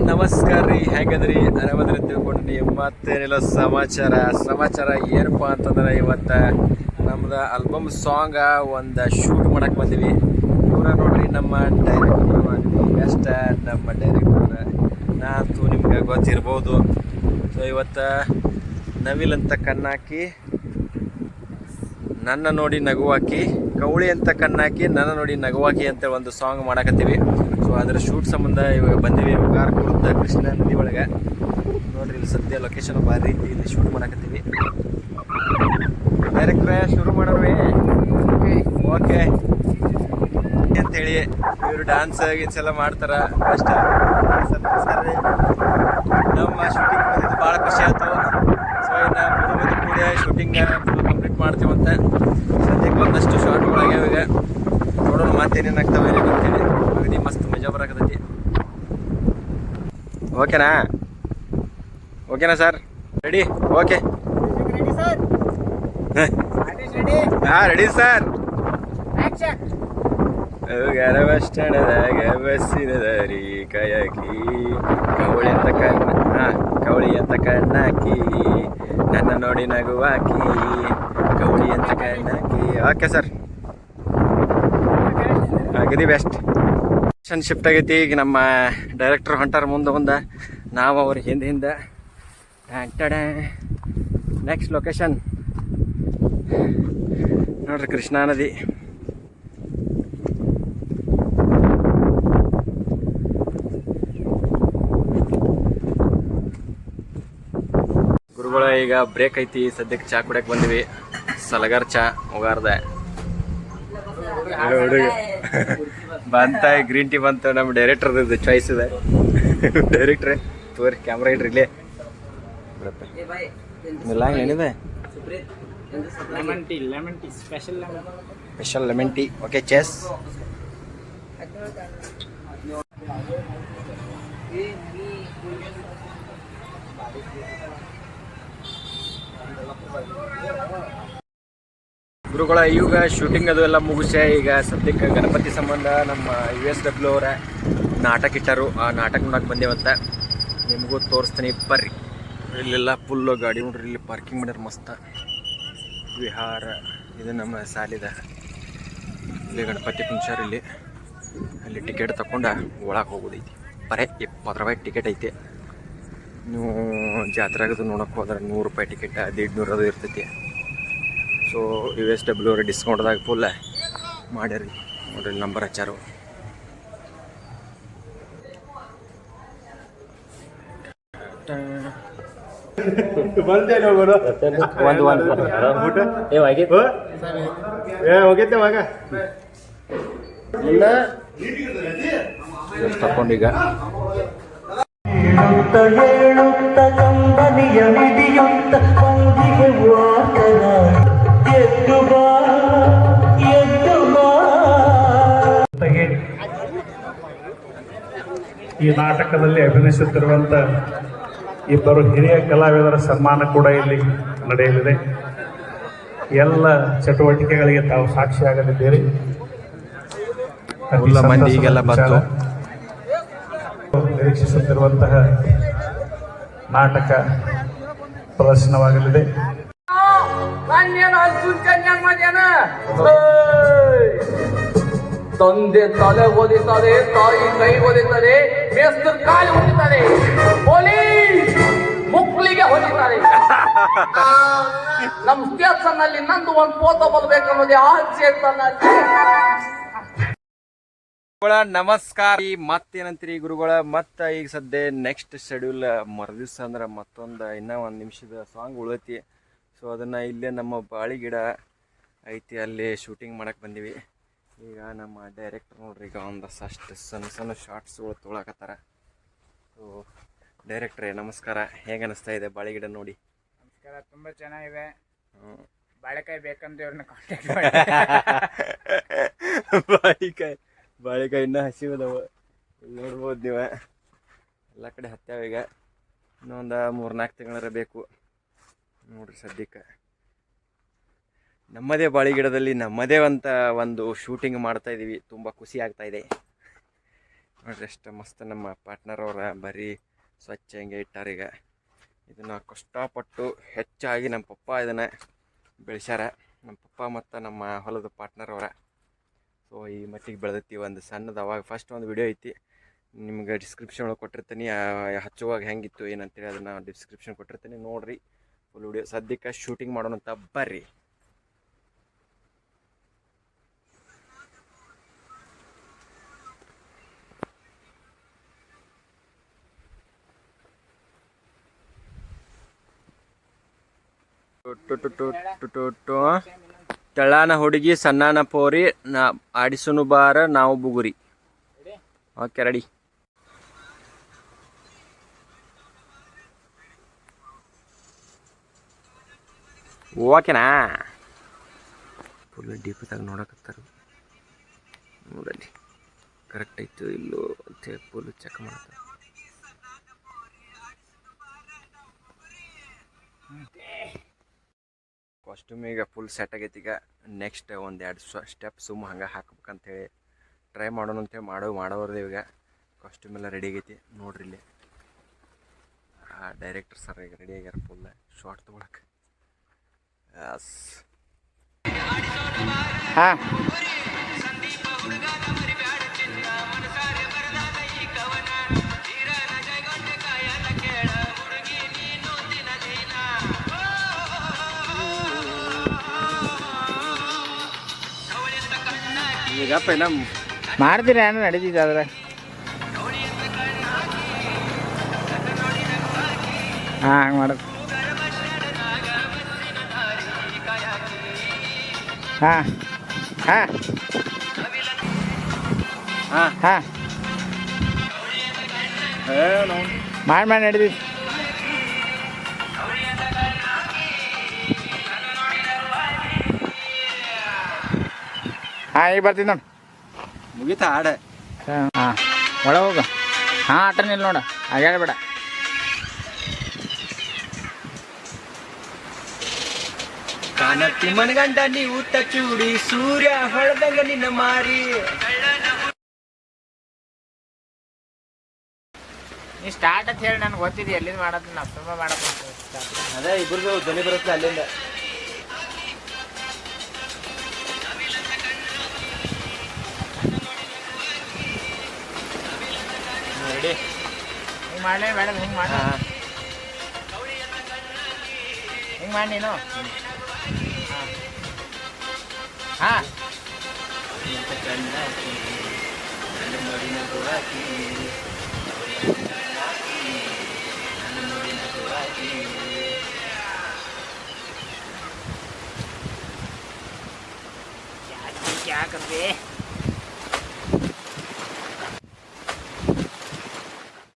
ನಮಸ್ಕಾರ ರೀ, ಹೆಂಗದ್ರಿ? ಆರಾಮದ್ರಿ ತಿಳ್ಕೊಂಡ್ರಿ. ಮತ್ತೇನಿಲ್ಲ ಸಮಾಚಾರ ಏನಪ್ಪ ಅಂತಂದ್ರೆ, ಇವತ್ತು ನಮ್ದು ಆಲ್ಬಮ್ ಸಾಂಗ್ ಒಂದು ಶೂಟ್ ಮಾಡಕ್ಕೆ ಬಂದೀವಿ. ಇವರ ನೋಡ್ರಿ ನಮ್ಮ ಡೈರೆಕ್ಟರ್, ಬೆಸ್ಟ್ ನಮ್ಮ ಡೈರೆಕ್ಟರ್. ನಾನಂತೂ ನಿಮ್ಗೆ ಗೊತ್ತಿರ್ಬೋದು. ಸೊ ಇವತ್ತು ನವಿಲ್ ಅಂತ ಕಣ್ಣಾಕಿ ನನ್ನ ನೋಡಿ ನಗುವಾಕಿ, ಕವಳಿ ಅಂತ ಕಣ್ಣಾಕಿ ನನ್ನ ನೋಡಿ ನಗುವಾಕಿ ಅಂತ ಒಂದು ಸಾಂಗ್ ಮಾಡಕತ್ತೀವಿ. ಸೊ ಅದರ ಶೂಟ್ ಸಂಬಂಧ ಇವಾಗ ಬಂದೀವಿ. ಕಾರ್ಕುಳದ ಕೃಷ್ಣ ನದಿ ಒಳಗೆ ನೋಡ್ರಿ, ಇಲ್ಲಿ ಸದ್ಯ ಲೊಕೇಶನ್ ಭಾರಿ ರೀತಿ ಇಲ್ಲಿ ಶೂಟ್ ಮಾಡಕತ್ತೀವಿ. ಡೈರೆಕ್ಟ್ರೇ ಶುರು ಮಾಡೋಣ. ಓಕೆ ಅಂತೇಳಿ ಇವರು ಡ್ಯಾನ್ಸ್ ಗೀನ್ಸ್ ಎಲ್ಲ ಮಾಡ್ತಾರೆ. ಅಷ್ಟ ಸರಿ, ನಮ್ಮ ಶೂಟಿಂಗ್ ಬಂದಿದ್ದು ಭಾಳ ಖುಷಿ ಆಯ್ತು. ಸೊ ಇನ್ನು ಮುಂದೆ ಕೂಡ ಶೂಟಿಂಗ್ ಕಂಪ್ಲೀಟ್ ಮಾಡ್ತೀವಂತೆ. ಸದ್ಯಕ್ಕೆ ಒಂದಷ್ಟು ಶಾರ್ಟ್ಗಳಾಗ್ಯಾವ. ಈಗ ನೋಡೋಣ ಮತ್ತೇನೇನಾಗ್ತವೆ ಅಂತೇಳಿ. ಅಗದಿ ಮಸ್ತ್ ಮಜಾ ಬರಾಕತ್ತೈತಿ. ಓಕೆನಾ ಸರ್? ರೆಡಿ? ಓಕೆ ಹಾಂ, ರೆಡಿ ಸರ್. ಬಸ್ ಸ್ಟ್ಯಾಂಡದಾಗ ಬಸ್ಸಿನ ದಾರಿ ಕಾಯಕಿ, ಕವಳಿ ಅಂತ ಕಣ್ಣಾಕಿ ನನ್ನ ನೋಡಿ ನಗುವಾಕಿ, ಕವಳಿ ಅಂತ ಕಣ್ಣಾಕಿ. ಓಕೆ ಸರ್, ಅಗದಿ ಬೆಸ್ಟ್. ಶಿಫ್ಟ್ ಆಗೈತಿ. ಈಗ ನಮ್ಮ ಡೈರೆಕ್ಟರ್ ಹೊಂಟಾರ ಮುಂದೆ, ನಾವು ಅವ್ರ ಹಿಂದೆ. ನೆಕ್ಸ್ಟ್ ಲೊಕೇಶನ್ ನೋಡ್ರಿ, ಕೃಷ್ಣಾ ನದಿ. ಗುರುಗಳ ಈಗ ಬ್ರೇಕ್ ಐತಿ. ಸದ್ಯಕ್ಕೆ ಚಾ ಕುಡಿಯಕ್ಕೆ ಬಂದಿವಿ. ಸಲಗರ್ ಚಾ ಹೋಗಾರ್ದ ಹುಡುಗ ಬಂತ, ಗ್ರೀನ್ ಟೀ ಬಂತು. ನಮ್ಮ ಡೈರೆಕ್ಟರ್ದು ಚಾಯ್ಸ್ ಇದೆ. ಡೈರೆಕ್ಟ್ರೆ ತೋರಿ, ಕ್ಯಾಮ್ರಾ ಇಡ್ರಿ ಇಲ್ಲೇ. ಏನಿದೆ? Special lemon tea. Okay, chess. ಗುರುಗಳ ಈಗ ಶೂಟಿಂಗ್ ಅದು ಎಲ್ಲ ಮುಗಿಸೆ. ಈಗ ಸದ್ಯಕ್ಕೆ ಗಣಪತಿ ಸಂಬಂಧ ನಮ್ಮ USW ಅವರ ನಾಟಕ ಇಟ್ಟರು. ಆ ನಾಟಕ ನೋಡಕ್ಕೆ ಬಂದೇವಂತ. ನಿಮಗೂ ತೋರಿಸ್ತೀನಿ ಬರ್ರಿ. ಇಲ್ಲೆಲ್ಲ ಫುಲ್ಲು ಗಾಡಿ ನೋಡ್ರಿ. ಇಲ್ಲಿ ಪಾರ್ಕಿಂಗ್ ಮಾಡ್ಯಾರ ಮಸ್ತ. ವಿಹಾರ ಇದು ನಮ್ಮ ಸಾಲಿದ. ಇಲ್ಲಿ ಗಣಪತಿ ಕುಂಚಾರ. ಅಲ್ಲಿ ಟಿಕೆಟ್ ತಗೊಂಡು ಒಳಗೆ ಹೋಗೋದೈತಿ. ಬರೀ 20 ರೂಪಾಯಿ ಟಿಕೆಟ್ ಐತೆ. ನೀವು ಜಾತ್ರೆಗದು ನೋಡೋಕೆ ಹೋದ್ರೆ 100 ರೂಪಾಯಿ ಟಿಕೆಟ್, 150 ಅದು ಇರ್ತೈತಿ. ಸೊ USW ಅವ್ರ ಡಿಸ್ಕೌಂಟ್ದಾಗ ಫುಲ್ ಮಾಡ್ಯಾರಿ. ನೋಡ್ರಿ, ನಂಬರ್ ಹಚ್ಚಾರು. ತಕೊಂಡೀಗ ಈ ನಾಟಕದಲ್ಲಿ ಅಭಿನಯಿಸುತ್ತಿರುವಂಥ ಇಬ್ಬರು ಹಿರಿಯ ಕಲಾವಿದರ ಸನ್ಮಾನ ಕೂಡ ಇಲ್ಲಿ ನಡೆಯಲಿದೆ. ಎಲ್ಲ ಚಟುವಟಿಕೆಗಳಿಗೆ ತಾವು ಸಾಕ್ಷಿಯಾಗಲಿದ್ದೀರಿ. ನಿರೀಕ್ಷಿಸುತ್ತಿರುವಂತಹ ನಾಟಕ ಪ್ರದರ್ಶನವಾಗಲಿದೆ. ತಂದೆ ತಲೆ ಓದಿದ್ದಾರೆ, ತಾಯಿ ಕೈ ಓದಿದ್ದಾರೆ, ಮೇಸ್ತ್ರ ಕಾಲು ಹೊಡಿತಾರೆ, ಪೊಲೀಸ್ ಮುಕ್ಲಿಗೆ ಹೊಡಿತಾರೆ. ನಮ್ ಸ್ಟೇಷನ್ ನಲ್ಲಿ ನಂದು ಒಂದು ಫೋಟೋ ಬರ್ಬೇಕನ್ನೋದೇ ಆಸೆ ನಮಸ್ಕಾರ. ಮತ್ತೇನಂತೀರಿ ಗುರುಗಳ? ಮತ್ತೆ ಈಗ ಸದ್ಯ ನೆಕ್ಸ್ಟ್ ಶೆಡ್ಯೂಲ್ ಮರದಿವ್ಸ ಅಂದ್ರೆ ಮತ್ತೊಂದು ಇನ್ನೂ 1 ನಿಮಿಷದ ಸಾಂಗ್ ಉಳೈತಿ. ಸೊ ಅದನ್ನು ಇಲ್ಲೇ ನಮ್ಮ ಬಾಳಿ ಗಿಡ ಐತಿ, ಅಲ್ಲಿ ಶೂಟಿಂಗ್ ಮಾಡಕ್ಕೆ ಬಂದೀವಿ. ಈಗ ನಮ್ಮ ಡೈರೆಕ್ಟರ್ ನೋಡ್ರಿ, ಈಗ ಒಂದಷ್ಟು ಸಣ್ಣ ಶಾರ್ಟ್ಸ್ಗಳು ತೊಗೊಳಕತ್ತಾರ. ಸೊ ಡೈರೆಕ್ಟ್ರೇ ನಮಸ್ಕಾರ. ಹೇಗೆ ಅನಿಸ್ತಾ ಇದೆ ಬಾಳೆಗಿಡ ನೋಡಿ? ನಮಸ್ಕಾರ, ತುಂಬ ಚೆನ್ನಾಗಿದೆ. ಬಾಳೆಕಾಯಿ ಬೇಕಂದ್ರೆ ಇವ್ರನ್ನ ಕಾಂಟ್ಯಾಕ್ಟ್ ಮಾಡಿ. ಬಾಳೆಕಾಯಿ ಇನ್ನೂ ಹಸಿವದವು. ಇಲ್ಲಿ ನೋಡ್ಬೋದು ನೀವು, ಎಲ್ಲ ಕಡೆ ಹತ್ಯಾವ. ಈಗ ಇನ್ನೊಂದು 3-4 ತಿಂಗಳರ ಬೇಕು ನೋಡ್ರಿ. ಸದ್ಯಕ್ಕೆ ನಮ್ಮದೇ ಬಾಳೆಗಿಡದಲ್ಲಿ ನಮ್ಮದೇ ಅಂತ ಒಂದು ಶೂಟಿಂಗ್ ಮಾಡ್ತಾ ಇದ್ದೀವಿ. ತುಂಬ ಖುಷಿ ಆಗ್ತಾ ಇದೆ. ನೋಡ್ರಿ ಎಷ್ಟು ಮಸ್ತ್ ನಮ್ಮ ಪಾರ್ಟ್ನರ್ ಅವರ ಬರೀ ಸ್ವಚ್ಛ ಹಿಂಗೆ ಇಟ್ಟಾರೀಗ. ಇದನ್ನು ಕಷ್ಟಪಟ್ಟು ಹೆಚ್ಚಾಗಿ ನಮ್ಮ ಪಪ್ಪ ಇದನ್ನು ಬೆಳೆಸ್ಯಾರ. ನಮ್ಮ ಪಪ್ಪ ಮತ್ತು ನಮ್ಮ ಹೊಲದ ಪಾರ್ಟ್ನರ್ ಅವರ. ಸೊ ಈ ಮಟ್ಟಿಗೆ ಬೆಳೆದೈತಿ. ಒಂದು ಸಣ್ಣದು ಅವಾಗ ಫಸ್ಟ್ ಒಂದು ವಿಡಿಯೋ ಐತಿ, ನಿಮ್ಗೆ ಡಿಸ್ಕ್ರಿಪ್ಷನ್ ಒಳಗೆ ಕೊಟ್ಟಿರ್ತೀನಿ. ಹಚ್ಚುವಾಗ ಹೆಂಗಿತ್ತು ಏನಂತೇಳಿ ಅದನ್ನು ಡಿಸ್ಕ್ರಿಪ್ಷನ್ ಕೊಟ್ಟಿರ್ತೀನಿ, ನೋಡಿರಿ ಫುಲ್ ವಿಡಿಯೋ. ಸದ್ಯಕ್ಕೆ ಶೂಟಿಂಗ್ ಮಾಡೋಣ ಅಂತ ಬರ್ರಿ. ತೆಳ್ಳಾನ ಹುಡುಗಿ ಸಣ್ಣನ ಪೋರಿ ಆಡಿಸುನು ಬಾರ ನಾವು ಬುಗುರಿ. Okay ready. ಓಕೆನಾ? ಫುಲ್ ಡೀಪಾಗ ನೋಡಕತ್ತಾರ. ನೋಡಲ್ಲಿ ಕರೆಕ್ಟ್ ಆಯ್ತು ಇಲ್ಲೋ ಅಂತೇಳಿ ಫುಲ್ ಚೆಕ್ ಮಾಡ್ತಾರೆ. ಕಾಸ್ಟ್ಯೂಮ್ ಈಗ ಫುಲ್ ಸೆಟ್ ಆಗೈತಿ. ಈಗ ನೆಕ್ಸ್ಟ್ ಒಂದೆರಡು ಸ್ಟೆಪ್ ಸುಮ್ಮ ಹಂಗೆ ಹಾಕ್ಬೇಕಂತೇಳಿ ಟ್ರೈ ಮಾಡೋಣ ಅಂತೇಳಿ ಮಾಡೋರ್ದು. ಈಗ ಕಾಸ್ಟ್ಯೂಮ್ ಎಲ್ಲ ರೆಡಿ ಆಗೈತಿ ನೋಡ್ರಿ. ಇಲ್ಲಿ ಡೈರೆಕ್ಟರ್ ಸರ್ ಈಗ ರೆಡಿ ಆಗ್ಯಾರ ಫುಲ್ ಶಾರ್ಟ್ ತೊಗೊಳಕ್ಕೆ. ಹಾಂ ಈಗ ಪೈಲ ಮಾಡ್ತೀರಿ ಏನೋ ನಡೀತಿದ್ದೆ ಅದ್ರ. ಹಾಂ ಹಂಗೆ ಮಾಡೋದು. ಹಾಂ ಹಾಂ ಹಾಂ ಹಾಂ ಮಾಡಿ ನಡೀತಿ. ಹಾಂ ಈಗ ಬರ್ತೀನಿ ನೋಡಿ. ಮುಗೀತಾ ಆಡ? ಹಾಂ ಒಳಗೆ ಹೋಗು. ಹಾಂ ಆಟನಿಲ್ಲ ನೋಡ, ಆಗ್ಯಾಡಬೇಡ. ಕಾನಟ್ಟಿ ಮನಗಂಡ ನೀವು ಚೂಡಿ ಸೂರ್ಯ ಹೊಳೆದಂಗ ನಿನ್ನ ಮಾರಿ. ನೀ ಸ್ಟಾರ್ಟ್ ಅಂತ ಹೇಳಿ ನನಗೆ ಗೊತ್ತಿದೆ ಎಲ್ಲಿಂದ ಮಾಡೋದು. ನಾವು ತುಂಬ ಮಾಡಕ್ಕೆ ಅದೇ ಇಬ್ಬರದು ಧ್ವನಿ ಬರುತ್ತೆ ಅಲ್ಲಿಂದ. ರೆಡಿ? ಹಿಂಗೆ ಮಾಡಲೇ ಮೇಡಮ್, ಹಿಂಗೆ ಮಾಡಿ. ಹಿಂಗೆ ಮಾಡಿ ನೀನು. ಹಾಂ क्या करते